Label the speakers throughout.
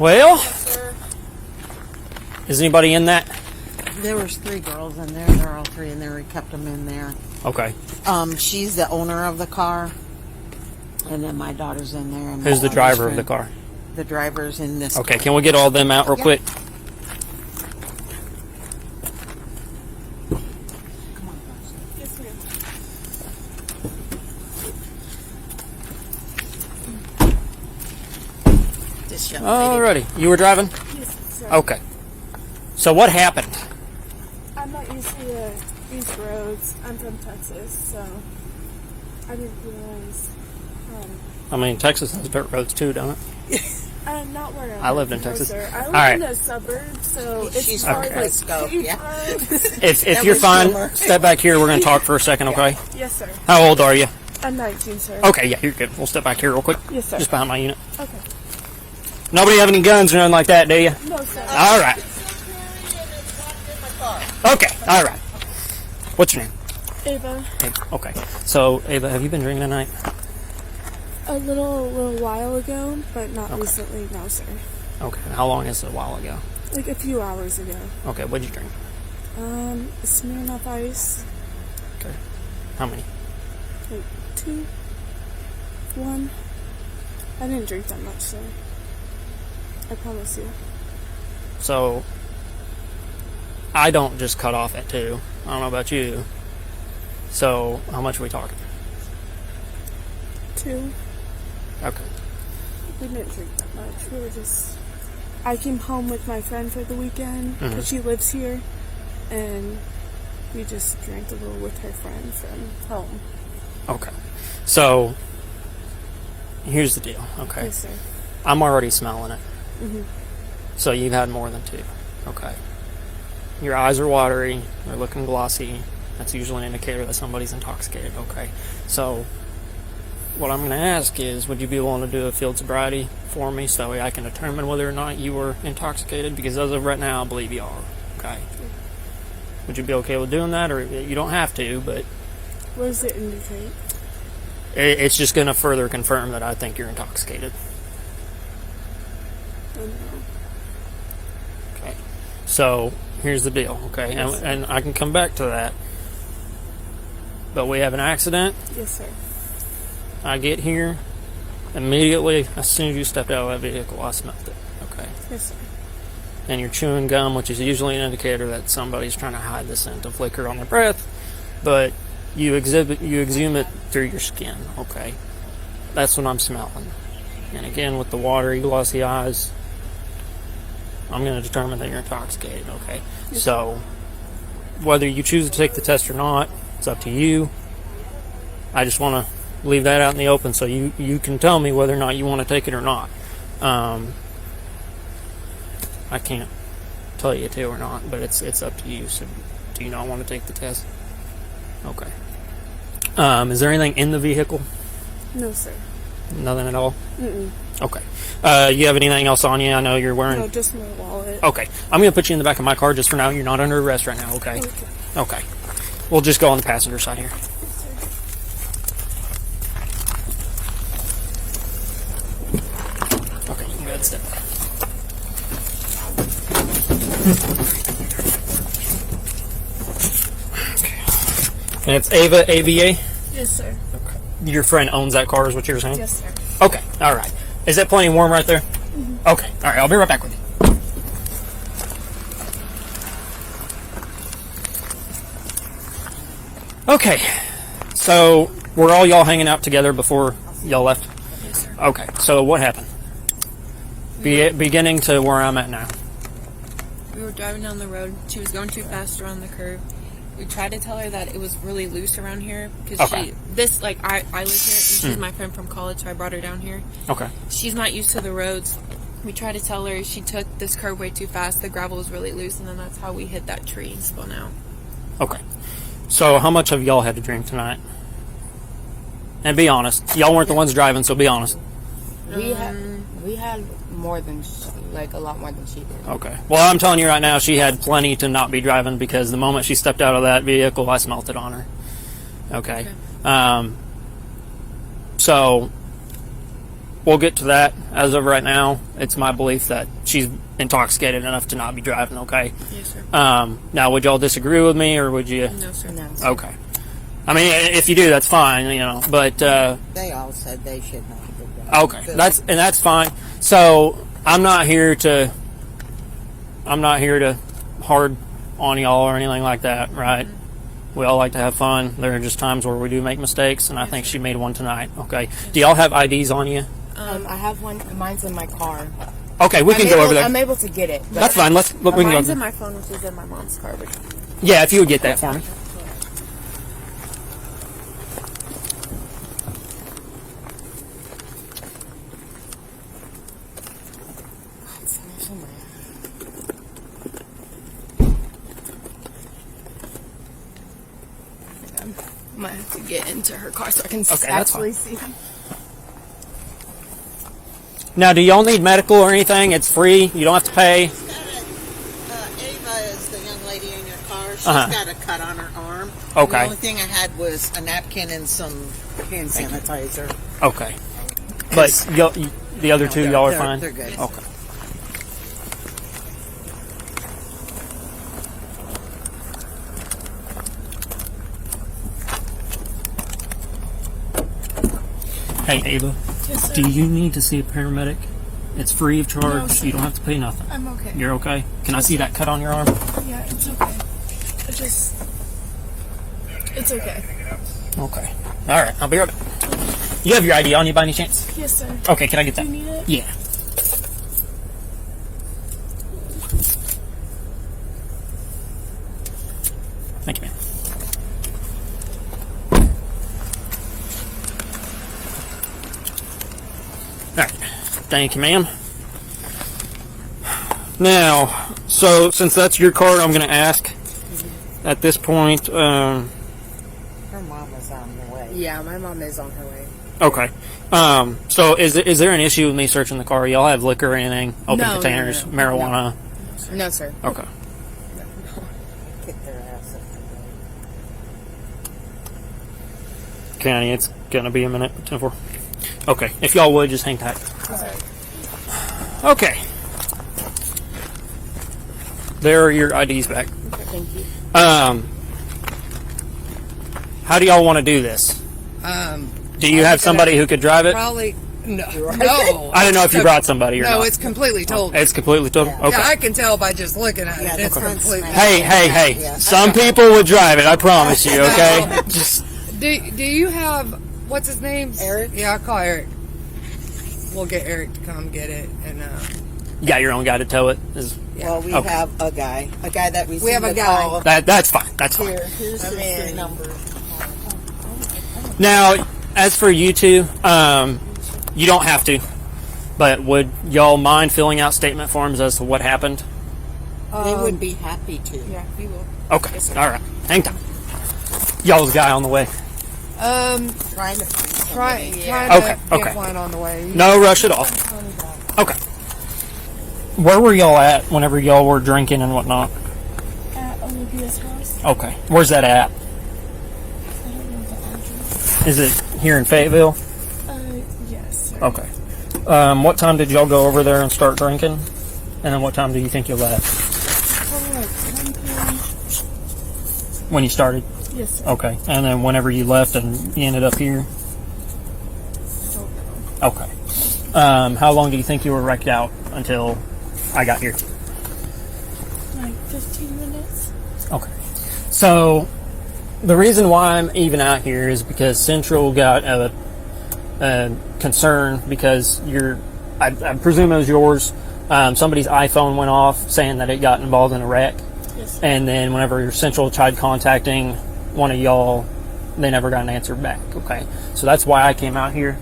Speaker 1: Well,
Speaker 2: Yes, sir.
Speaker 1: is anybody in that?
Speaker 2: There was 3 girls in there. They're all 3 in there. We kept them in there.
Speaker 1: Okay.
Speaker 2: She's the owner of the car, and then my daughter's in there. And
Speaker 1: Who's the driver of the car?
Speaker 2: The driver's in this.
Speaker 1: Okay,
Speaker 2: car.
Speaker 1: can we get all of them out real quick?
Speaker 2: Come on, guys.
Speaker 3: Yes, ma'am.
Speaker 2: This young lady.
Speaker 1: Alrighty. You were driving?
Speaker 3: Yes, sir.
Speaker 1: Okay. So what happened?
Speaker 3: I'm not used to these roads. I'm from Texas, so I didn't realize.
Speaker 1: I mean, Texas has dirt roads too, don't it?
Speaker 3: Not where
Speaker 1: I lived in Texas.
Speaker 3: Sir. I live
Speaker 1: All right.
Speaker 3: in the suburbs, so it's
Speaker 2: She's
Speaker 3: hard
Speaker 2: from
Speaker 3: like
Speaker 2: Frisco,
Speaker 3: paved
Speaker 2: yeah.
Speaker 3: roads.
Speaker 1: If
Speaker 2: That
Speaker 1: you're
Speaker 2: was
Speaker 1: fine,
Speaker 2: summer.
Speaker 1: step back here. We're going to talk for a second, okay?
Speaker 3: Yes, sir.
Speaker 1: How old are you?
Speaker 3: I'm 19, sir.
Speaker 1: Okay, yeah, you're good. We'll step back here real quick.
Speaker 3: Yes, sir.
Speaker 1: Just behind my unit.
Speaker 3: Okay.
Speaker 1: Nobody have any guns or nothing like that, do you?
Speaker 3: No, sir.
Speaker 1: All right. Okay, all right. What's your name?
Speaker 3: Ava,
Speaker 1: Ava. Okay. So, Ava, have you been drinking tonight?
Speaker 3: a little while ago, but not
Speaker 1: Okay.
Speaker 3: recently. No, sir.
Speaker 1: Okay. How long is it? A while ago?
Speaker 3: Like a few hours ago.
Speaker 1: Okay, what'd you drink?
Speaker 3: Smirnoff Ice.
Speaker 1: Okay. How many?
Speaker 3: Like 2, 1. I didn't drink that much, so I promise you.
Speaker 1: So, I don't just cut off at 2. I don't know about you. So, how much are we talking?
Speaker 3: 2.
Speaker 1: Okay.
Speaker 3: We didn't drink that much. We were just. I came home with my friend for the weekend because she lives here, and we just drank a little with her friend from home.
Speaker 1: Okay. So, here's the deal, okay?
Speaker 3: Yes, sir.
Speaker 1: I'm already smelling it.
Speaker 3: Mhm.
Speaker 1: So, you've had more than 2. Okay. Your eyes are watery. They're looking glossy. That's usually an indicator that somebody's intoxicated, okay? So, what I'm going to ask is, would you be willing to do a field sobriety for me so I can determine whether or not you were intoxicated? Because as of right now, I believe you are, okay? Would you be okay with doing that? Or you don't have to, but
Speaker 3: What does it indicate?
Speaker 1: it's just going to further confirm that I think you're intoxicated.
Speaker 3: I don't know.
Speaker 1: Okay. So, here's the deal, okay? And I can come back to that. But we have an accident.
Speaker 3: Yes, sir.
Speaker 1: I get here. Immediately, as soon as you stepped out of that vehicle, I smelled it, okay?
Speaker 3: Yes, sir.
Speaker 1: And you're chewing gum, which is usually an indicator that somebody's trying to hide the scent of liquor on their breath, but you exhume it through your skin, okay? That's what I'm smelling. And again, with the watery, glossy eyes, I'm going to determine that you're intoxicated, okay? So, whether you choose to take the test or not, it's up to you. I just want to leave that out in the open so you can tell me whether or not you want to take it or not. I can't tell you to or not, but it's up to you. So, do you not want to take the test? Okay. Is there anything in the vehicle?
Speaker 3: No, sir.
Speaker 1: Nothing at all?
Speaker 3: Mm-mm.
Speaker 1: Okay. You have anything else on you? I know you're wearing...
Speaker 3: No, just my wallet.
Speaker 1: Okay. I'm going to put you in the back of my car just for now. You're not under arrest right now, okay?
Speaker 3: Okay.
Speaker 1: Okay. We'll just go on the passenger side here. Okay, you can go ahead and step. Okay. And it's Ava, AVA?
Speaker 3: Yes, sir.
Speaker 1: Your friend owns that car is what you're saying?
Speaker 3: Yes, sir.
Speaker 1: Okay, alright. Is that plenty warm right there? Mm-hmm. Okay, alright, I'll be right back with you. Okay, so were all y'all hanging out together before y'all left?
Speaker 2: Yes, sir.
Speaker 1: Okay, so what happened? Beginning to where I'm at now.
Speaker 4: We were driving down the road. She was going too fast around the curve. We tried to tell her that it was really loose around here because
Speaker 1: Okay.
Speaker 4: I live here and she's my friend from college, so I brought her down here.
Speaker 1: Okay.
Speaker 4: She's not used to the roads. We tried to tell her she took this curve way too fast. The gravel was really loose, and then that's how we hit that tree and spun out.
Speaker 1: Okay. So how much have y'all had to drink tonight? And be honest. Y'all weren't the ones driving, so be honest.
Speaker 5: We had more than a lot more than she did.
Speaker 1: Okay. Well, I'm telling you right now, she had plenty to not be driving because the moment she stepped out of that vehicle, I smelt it on her. Okay. So we'll get to that. As of right now, it's my belief that she's intoxicated enough to not be driving, okay?
Speaker 4: Yes, sir.
Speaker 1: Now, would y'all disagree with me, or would you?
Speaker 4: No, sir.
Speaker 5: No.
Speaker 1: Okay. I mean, if you do, that's fine, you know, but,
Speaker 2: They all said they should not have done
Speaker 1: okay, that's fine. So, I'm not here to hard on y'all or anything like that, right? We all like to have fun. There are just times where we do make mistakes, and I think she made one tonight, okay? Do y'all have IDs on you?
Speaker 5: I have one. Mine's in my car.
Speaker 1: Okay, we can go over there.
Speaker 5: I'm able to get it. But
Speaker 1: That's fine. We can
Speaker 4: Mine's
Speaker 1: go.
Speaker 4: in my phone, which is in my mom's car. But
Speaker 1: Yeah, if you would get that for me.
Speaker 5: I might have to get into her car so I can
Speaker 1: that's
Speaker 5: actually see.
Speaker 1: Now, do y'all need medical or anything? It's free. You don't have to pay.
Speaker 2: Ava is the young lady in your car. She's
Speaker 1: Uh-huh.
Speaker 2: got a cut on her arm.
Speaker 1: Okay.
Speaker 2: The only thing I had was a napkin and some hand sanitizer.
Speaker 1: Okay. But the other two, y'all are
Speaker 2: They're-
Speaker 1: fine?
Speaker 2: they're good.
Speaker 1: Okay. Hey, Ava.
Speaker 3: Yes, sir.
Speaker 1: Do you need to see a paramedic? It's free of charge.
Speaker 3: No, sir.
Speaker 1: You don't have to pay nothing.
Speaker 3: I'm okay.
Speaker 1: You're okay? Can I see that cut on your arm?
Speaker 3: Yeah, it's okay. It's okay.
Speaker 1: Okay. All right. I'll be right back. You have your ID on you by any chance?
Speaker 3: Yes, sir.
Speaker 1: Okay. Can I get
Speaker 3: Do
Speaker 1: that?
Speaker 3: you need it?
Speaker 1: Yeah. Thank you, man. All right. Thank you, ma'am. Now, so since that's your car, I'm going to ask at this point.
Speaker 2: Her mom is on the way.
Speaker 5: Yeah, my mom is on her way.
Speaker 1: Okay. So is there an issue with me searching the car? Y'all have liquor or anything? Open
Speaker 5: No,
Speaker 1: containers,
Speaker 5: no.
Speaker 1: marijuana?
Speaker 5: No, sir.
Speaker 1: Okay.
Speaker 2: Kick their ass up.
Speaker 1: Kenny, it's gonna be a minute. 10-4. Okay. If y'all would, just hang tight. Okay. There are your IDs back.
Speaker 5: Thank you.
Speaker 1: How do y'all want to do this? Do you have somebody who could drive it?
Speaker 6: Probably no. No.
Speaker 1: I don't know if you brought somebody or
Speaker 6: No,
Speaker 1: not.
Speaker 6: it's completely total.
Speaker 1: It's completely total. Okay.
Speaker 6: Yeah, I can tell by just looking at
Speaker 2: Yeah,
Speaker 6: it.
Speaker 2: the
Speaker 6: It's
Speaker 2: front's
Speaker 6: completely.
Speaker 2: smashed.
Speaker 1: Hey.
Speaker 2: Yeah.
Speaker 1: Some people would drive it. I promise you. Okay. Just
Speaker 6: Do you have what's his name?
Speaker 2: Eric?
Speaker 6: Yeah, I'll call Eric. We'll get Eric to come get it, and
Speaker 1: you got your own guy to tow it.
Speaker 2: Well, we
Speaker 1: Okay.
Speaker 2: have a guy that received
Speaker 6: We have a
Speaker 2: the
Speaker 6: guy.
Speaker 2: call.
Speaker 1: That's fine. That's fine.
Speaker 2: Here's the number.
Speaker 1: Now, as for you two, you don't have to. But would y'all mind filling out statement forms as to what happened?
Speaker 2: They would be happy to.
Speaker 5: Yeah, we will.
Speaker 1: Okay. All right. Hang tight. Y'all's guy on the way.
Speaker 2: Trying to find somebody.
Speaker 6: try
Speaker 1: Okay,
Speaker 6: to
Speaker 1: okay.
Speaker 6: get one on the way.
Speaker 1: No rush at all. Okay. Where were y'all at whenever y'all were drinking and whatnot?
Speaker 3: At Olivia's house.
Speaker 1: Okay. Where's that at?
Speaker 3: I don't know the address.
Speaker 1: Is it here in Fayetteville?
Speaker 3: Yes, sir.
Speaker 1: Okay. What time did y'all go over there and start drinking? And then what time do you think you left?
Speaker 3: Probably like 10 p.m.
Speaker 1: When you started?
Speaker 3: Yes, sir.
Speaker 1: Okay. And then whenever you left and you ended up here?
Speaker 3: Don't know.
Speaker 1: Okay. How long do you think you were wrecked out until I got here?
Speaker 3: Like 15 minutes.
Speaker 1: Okay. So, the reason why I'm even out here is because Central got a concern because I presume it was yours. Somebody's iPhone went off saying that it got involved in a wreck.
Speaker 3: Yes, sir.
Speaker 1: And then whenever Central tried contacting one of y'all, they never got an answer back. Okay. So that's why I came out here.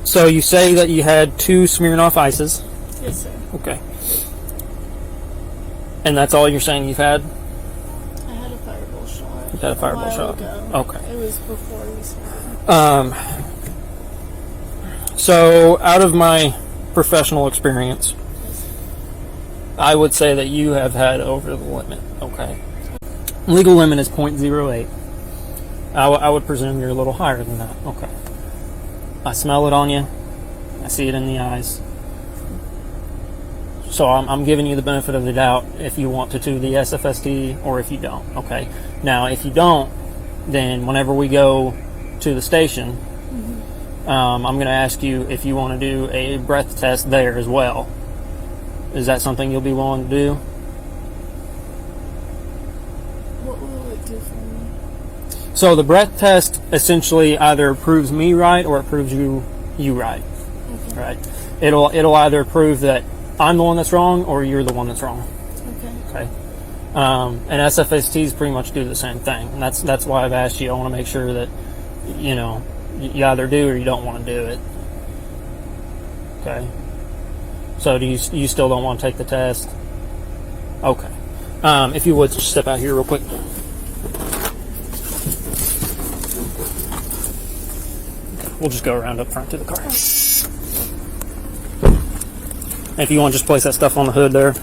Speaker 1: So you say that you had 2 Smirnoff Ices.
Speaker 3: Yes, sir.
Speaker 1: Okay. And that's all you're saying you've had?
Speaker 3: I had a fireball shot.
Speaker 1: You had a fireball
Speaker 3: while
Speaker 1: shot.
Speaker 3: ago.
Speaker 1: Okay.
Speaker 3: It was before we started.
Speaker 1: So out of my professional experience, I would say that you have had over the limit. Okay. Legal limit is .08. I would presume you're a little higher than that. Okay. I smell it on you. I see it in the eyes. So I'm giving you the benefit of the doubt if you want to do the SFST or if you don't. Okay. Now, if you don't, then whenever we go to the station, I'm going to ask you if you want to do a breath test there as well. Is that something you'll be willing to do?
Speaker 3: What will it do for me?
Speaker 1: So the breath test essentially either proves me right or it proves you right.
Speaker 3: Okay.
Speaker 1: Right. It'll either prove that I'm the one that's wrong or you're the one that's wrong.
Speaker 3: Okay.
Speaker 1: Okay. And SFSTs pretty much do the same thing, and that's why I've asked you. I want to make sure that you either do or you don't want to do it. Okay. So you still don't want to take the test? Okay. If you would just step out here real quick. We'll just go around up front to the car. If you want, just place that stuff on the hood there, and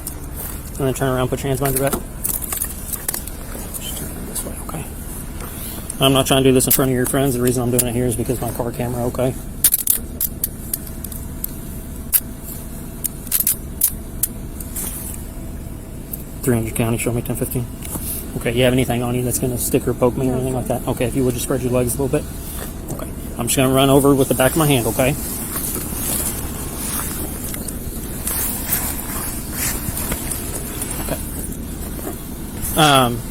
Speaker 1: then turn around, put your hands behind your back. Just turn it this way, okay? I'm not trying to do this in front of your friends. The reason I'm doing it here is because my car camera, okay? $300 county, show me 1015. Okay, you have anything on you that's going to stick or poke me or anything like that? Okay, if you would just spread your legs a little bit. Okay, I'm just going to run over with the back of my hand, okay?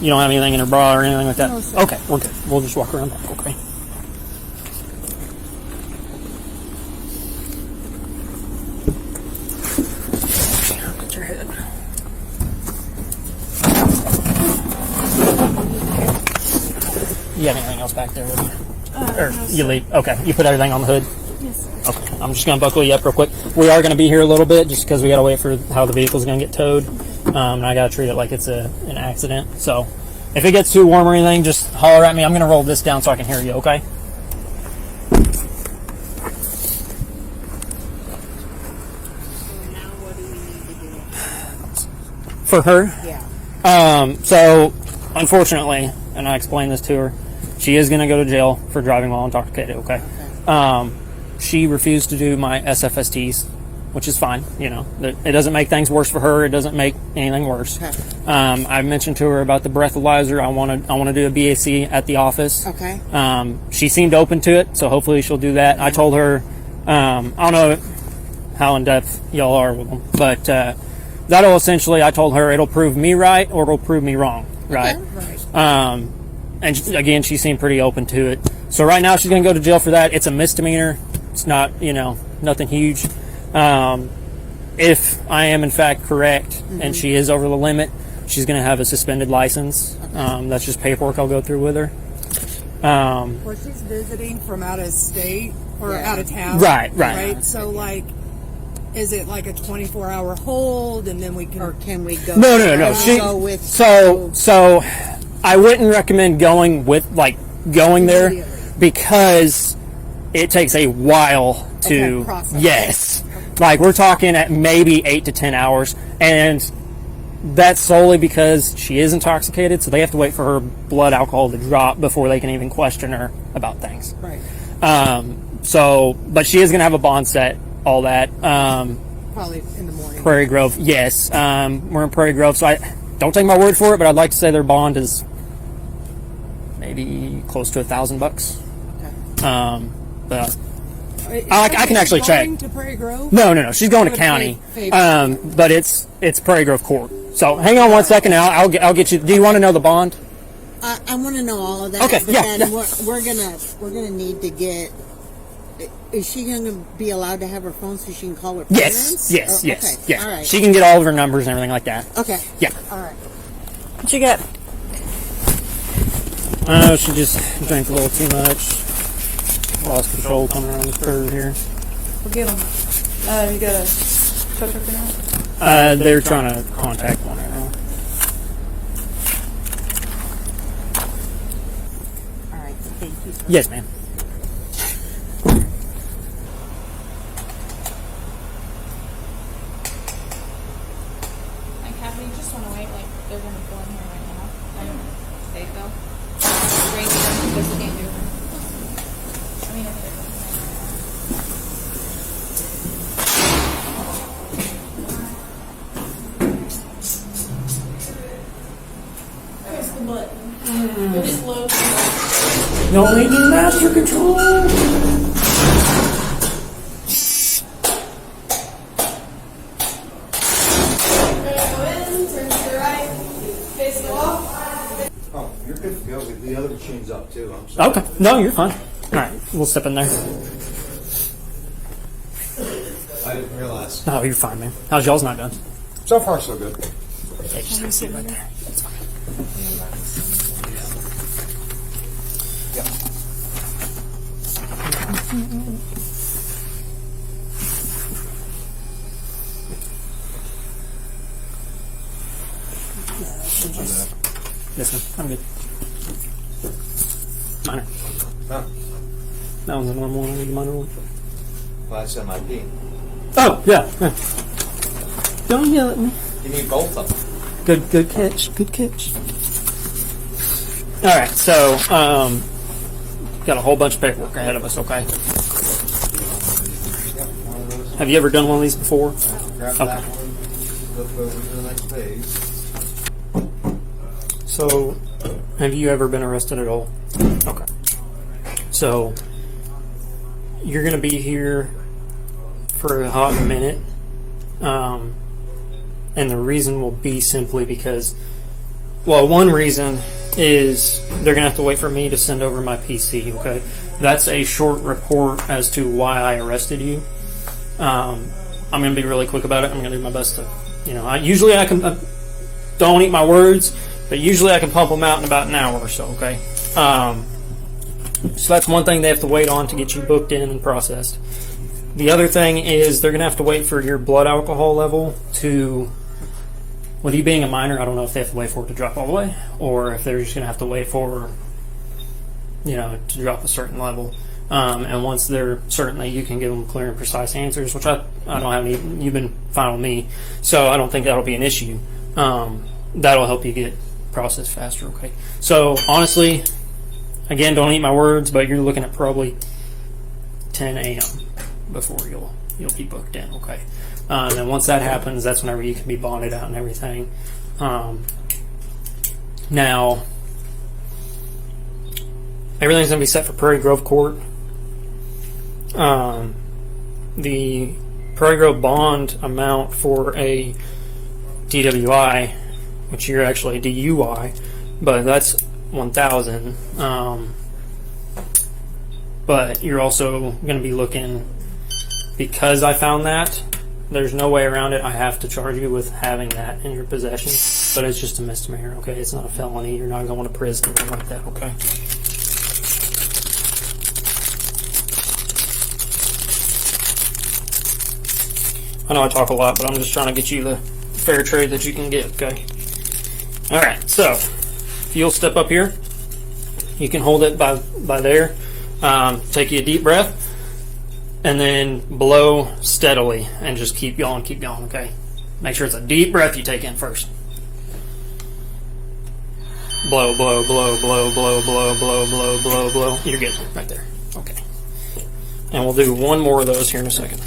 Speaker 1: You don't have anything in your bra or anything like that?
Speaker 3: No, sir.
Speaker 1: Okay, we're good. We'll just walk around back, okay? Put your head. You have anything else back there with you? Or
Speaker 3: no,
Speaker 1: you
Speaker 3: sir.
Speaker 1: leave? Okay, you put everything on the hood?
Speaker 3: Yes, sir.
Speaker 1: Okay, I'm just going to buckle you up real quick. We are going to be here a little bit just because we got to wait for how the vehicle's going to get towed. And I got to treat it like it's an accident. So if it gets too warm or anything, just holler at me. I'm going to roll this down so I can hear you, okay? For her?
Speaker 2: Yeah.
Speaker 1: So, unfortunately, and I explained this to her, she is going to go to jail for driving while intoxicated, okay? She refused to do my SFSTs, which is fine, It doesn't make things worse for her. It doesn't make anything worse.
Speaker 2: Okay.
Speaker 1: I mentioned to her about the breathalyzer. I want to do a BAC at the office.
Speaker 2: Okay.
Speaker 1: She seemed open to it, so hopefully she'll do that. I told her, I don't know how in-depth y'all are with them, but that'll essentially, I told her it'll prove me right or it'll prove me wrong, right?
Speaker 2: Okay. Right.
Speaker 1: And again, she seemed pretty open to it. So right now she's going to go to jail for that. It's a misdemeanor. It's not, nothing huge. If I am in fact correct and she is over the limit, she's going to have a suspended license. That's just paperwork I'll go through with her.
Speaker 6: Well, she's visiting from out of state or
Speaker 2: Yeah.
Speaker 6: out of town.
Speaker 1: Right.
Speaker 6: So, is it like a 24-hour hold and then we can...
Speaker 2: Or can we go?
Speaker 1: No.
Speaker 2: Can we go with
Speaker 1: So I wouldn't recommend going there because it takes a while to
Speaker 6: process.
Speaker 1: yes. Like we're talking at maybe 8 to 10 hours, and that's solely because she is intoxicated, so they have to wait for her blood alcohol to drop before they can even question her about things.
Speaker 6: Right.
Speaker 1: But she is going to have a bond set, all that.
Speaker 6: Probably in the morning.
Speaker 1: Prairie Grove, yes. We're in Prairie Grove, so I don't take my word for it, but I'd like to say their bond is maybe close to $1,000.
Speaker 2: Okay.
Speaker 1: But I can actually check.
Speaker 6: To Prairie Grove?
Speaker 1: No. She's going to county. But it's Prairie Grove Court. So hang on 1 second. I'll get you. Do you want to know the bond?
Speaker 2: I want to know all of that.
Speaker 1: Okay,
Speaker 2: But
Speaker 1: yeah,
Speaker 2: then
Speaker 1: yeah.
Speaker 2: we're gonna need to get. Is she gonna be allowed to have her phone so she can call her parents?
Speaker 1: Yes.
Speaker 2: Okay. All right.
Speaker 1: She can get all of her numbers and everything like that.
Speaker 2: Okay.
Speaker 1: Yeah.
Speaker 2: All right.
Speaker 3: What you get?
Speaker 1: She just drank a little too much. Lost control coming around this curve here.
Speaker 4: We'll get them. You got a tow truck now?
Speaker 1: They're trying to contact one right now.
Speaker 2: All right. Thank you. Sir.
Speaker 1: Yes, ma'am.
Speaker 4: Like, Kathy, you just want to wait, they're going to go in here right now. And they go. Bring them, this can't do. I mean, if they're
Speaker 1: Don't make me master control.
Speaker 7: Oh, you're good to go. The other machine's up too. I'm sorry.
Speaker 1: Okay. No, you're fine. All right, we'll step in there.
Speaker 7: I didn't realize.
Speaker 1: No, you're fine, man. How's y'all's not done?
Speaker 7: So far, so good.
Speaker 1: Yeah, just have a seat right there. That's fine. This one, I'm good. Minor.
Speaker 7: Oh,
Speaker 1: That one's a normal one. I need a minor one.
Speaker 7: well, that's MIP.
Speaker 1: Oh, yeah. Don't yell at me.
Speaker 7: You need both of them.
Speaker 1: Good catch. Good catch. All right, so got a whole bunch of paperwork ahead of us. Okay.
Speaker 7: Yep, one of those.
Speaker 1: Have you ever done one of these before?
Speaker 7: Grab
Speaker 1: Okay.
Speaker 7: that one. Flip over to the next page.
Speaker 1: So, have you ever been arrested at all? Okay. So, you're going to be here for a hot minute. And the reason will be simply because, well, one reason is they're going to have to wait for me to send over my PC, okay? That's a short report as to why I arrested you. I'm going to be really quick about it. I'm going to do my best to, usually I can, don't eat my words, but usually I can pump them out in about an hour or so, okay? So that's one thing they have to wait on to get you booked in and processed. The other thing is they're going to have to wait for your blood alcohol level to, with you being a minor, I don't know if they have to wait for it to drop all the way, or if they're just going to have to wait for, to drop a certain level. And once they're certain that you can give them clear and precise answers, which I don't have any, you've been fine with me, so I don't think that'll be an issue. That'll help you get processed faster, okay? So, honestly, again, don't eat my words, but you're looking at probably 10 a.m. before you'll be booked in, okay? And once that happens, that's whenever you can be bonded out and everything. Now, everything's going to be set for Prairie Grove Court. The Prairie Grove bond amount for a DWI, which you're actually a DUI, but that's $1,000. But you're also going to be looking, because I found that, there's no way around it. I have to charge you with having that in your possession, but it's just a misdemeanor, okay? It's not a felony. You're not going to prison or anything like that, okay? I know I talk a lot, but I'm just trying to get you the fair trade that you can get, okay? All right, so if you'll step up here, you can hold it by there. Take you a deep breath, and then blow steadily, and just keep going, okay? Make sure it's a deep breath you take in first. Blow, blow, blow, blow, blow, blow, blow, blow, blow, blow. You're good, right there, okay. And we'll do one more of those here in a second.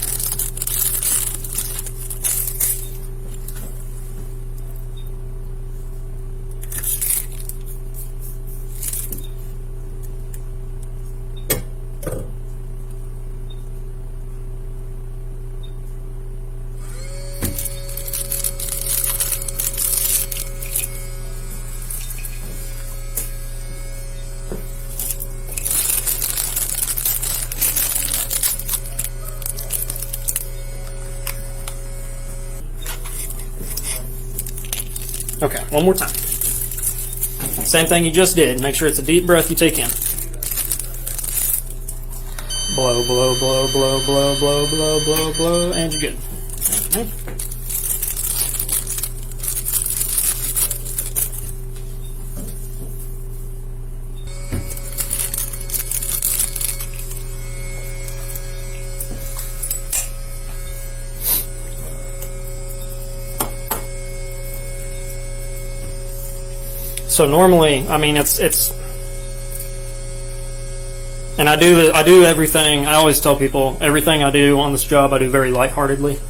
Speaker 1: Okay, one more time. Same thing you just did. Make sure it's a deep breath you take in. Blow, blow, blow, blow, blow, blow, blow, blow, blow, and you're good. Okay. So normally, I mean, it's, and I do everything. I always tell people everything I do on this job I do very lightheartedly,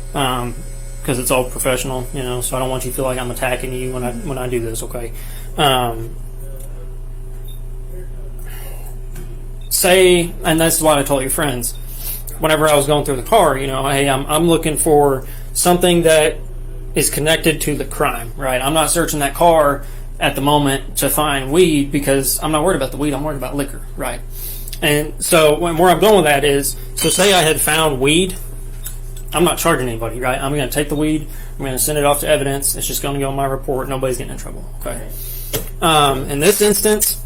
Speaker 1: because it's all professional, So I don't want you to feel like I'm attacking you when I do this. Okay. say, and that's what I told your friends, whenever I was going through the car, you know, hey, I'm looking for something that is connected to the crime, right? I'm not searching that car at the moment to find weed because I'm not worried about the weed, I'm worried about liquor, right? And so where I'm going with that is, so say I had found weed, I'm not charging anybody, right? I'm going to take the weed, I'm going to send it off to evidence, it's just going to go in my report, nobody's getting in trouble, okay? In this instance,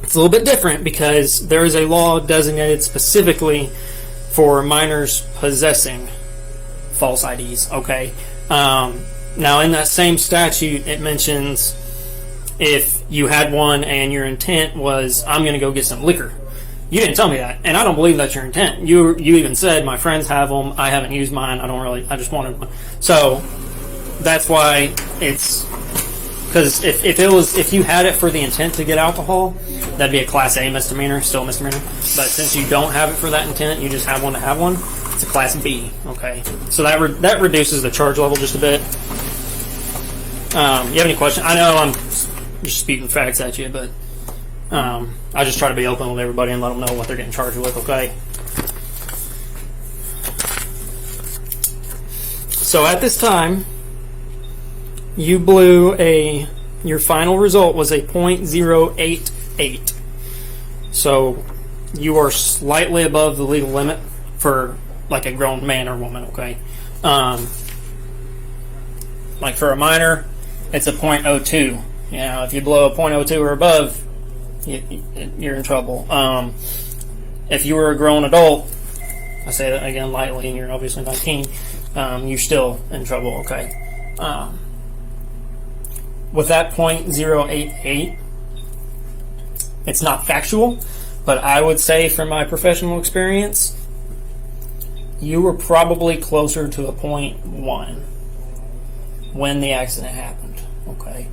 Speaker 1: it's a little bit different because there is a law designated specifically for minors possessing false IDs, okay? Now, in that same statute, it mentions if you had one and your intent was, I'm going to go get some liquor. You didn't tell me that, and I don't believe that's your intent. You even said, my friends have them, I haven't used mine, I just wanted one. So, that's why it's, because if you had it for the intent to get alcohol, that'd be a Class A misdemeanor, still a misdemeanor. But since you don't have it for that intent, you just have one to have one, it's a Class B, okay? So that reduces the charge level just a bit. You have any questions? I know I'm just speaking facts at you, but I just try to be open with everybody and let them know what they're getting charged with, okay? So at this time, you blew your final result was a .088. So you are slightly above the legal limit for like a grown man or woman, okay? Like for a minor, it's a .02. You know, if you blow a .02 or above, you're in trouble. If you were a grown adult, I say that again lightly, and you're obviously 19, you're still in trouble, okay? With that .088, it's not factual, but I would say from my professional experience, you were probably closer to a .1 when the accident happened, okay?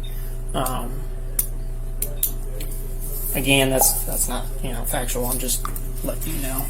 Speaker 1: Again, that's not, factual. I'm just letting you know.